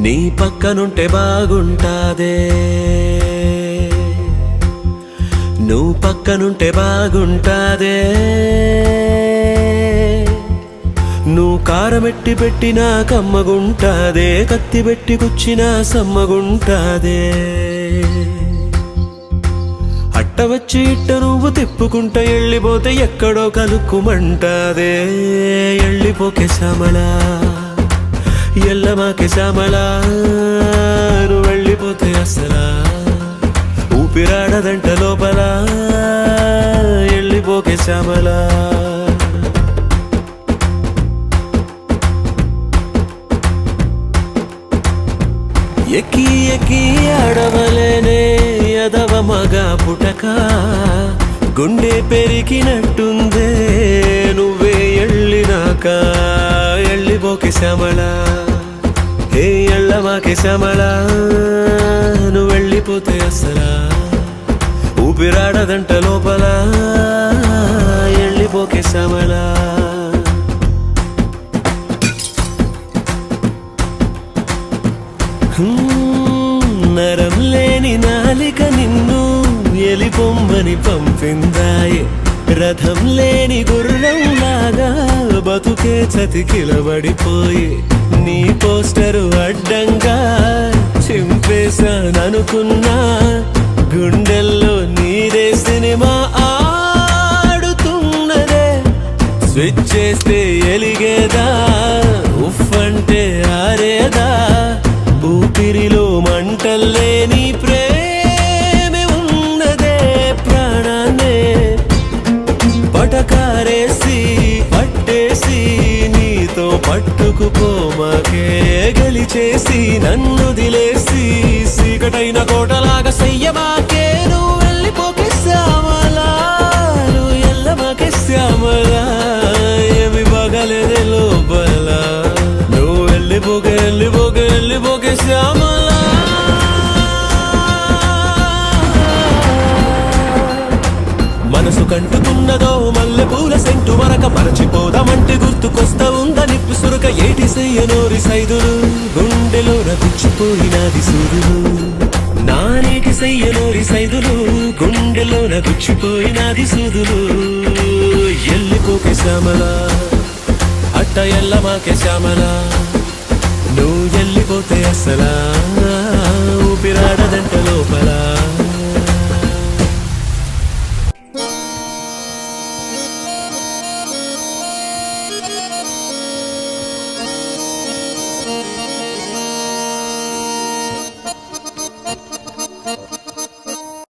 నీ పక్కనుంటే బాగుంటాదే, నువ్వు పక్కనుంటే బాగుంటాదే. నువ్వు కారమెట్టి పెట్టినా కమ్మగుంటాదే, కత్తి పెట్టి కుచ్చినా సమ్మగుంటాదే. అట్ట వచ్చి ఇట్ట నువ్వు తిప్పుకుంటా వెళ్ళిపోతే ఎక్కడో కలుక్కుమంటాదే. వెళ్ళిపోకే శ్యామలా, ఎల్లమాకే శ్యామలా, నువ్వు వెళ్ళిపోతే అసలా ఊపిరాడదంట లోపల. వెళ్ళిపోకే శ్యామలా. ఎక్కి ఎక్కి ఆడవలేనే ఎదవ మగ పుటక, గుండె పెరిగినట్టుందే నువ్వే ఎళ్ళినాక. ఎళ్ళిపోకే శ్యామలా, హే ఎళ్ళమాకే శ్యామలా, నువ్వు వెళ్ళిపోతే అసలా ఊపిరాడదంట లోపల. వెళ్ళిపోకే శ్యామలా. నరం లేని నాలిక నిన్ను ఎలిపొమ్మని పంపిందాయే, రథం లేని గుర్రం లాగా బతుకే చతికిలబడిపోయి. నీ పోస్టరు అడ్డంగా చింపేశాననుకున్నా, గుండెల్లో నీరే సినిమా ఆడుతున్నదే. స్విచ్ చేస్తే ఎలిగేదా, ఉఫ్ అంటే ఆరేదా, ఊపిరిలో మంటల్లేని ప్రేమే ఉన్నదే. ప్రాణాన్నే పటకారేసి పట్టేసి నీతో పట్టుకుపోమాకే, గెలిచేసి నన్ను దిలేసి సీకటైన కోటలాగా సయ్యమాకే. నువ్వు వెళ్ళిపోకే శ్యామలా, నువ్వు ఎల్లమాకే శ్యామలా, ఏమి బాగలేదే లోపల. నువ్వు వెళ్ళిపోకే వెళ్ళిపోకే వెళ్ళిపోకే శ్యామలా. మనసు కంటుకున్నదో మల్లె పూల సెంటు మరక, మరచిపోదామంటే గుర్తుకొస్తా ఉందా నిప్పు సురక. ఏటి చెయ్యనోరి సైదులు, గుండెలో గుచ్చిపోయినాది సూదులు. నానేకి చెయ్యనోరి సైదులు, గుండెలో గుచ్చిపోయినాది సూదులు. ఎల్లిపోకే శ్యామలా, అట్ట ఎల్లమాకే శ్యామలా, నువ్వు వెళ్ళిపోతే అసలా ఊపిరాడదంట లోపల.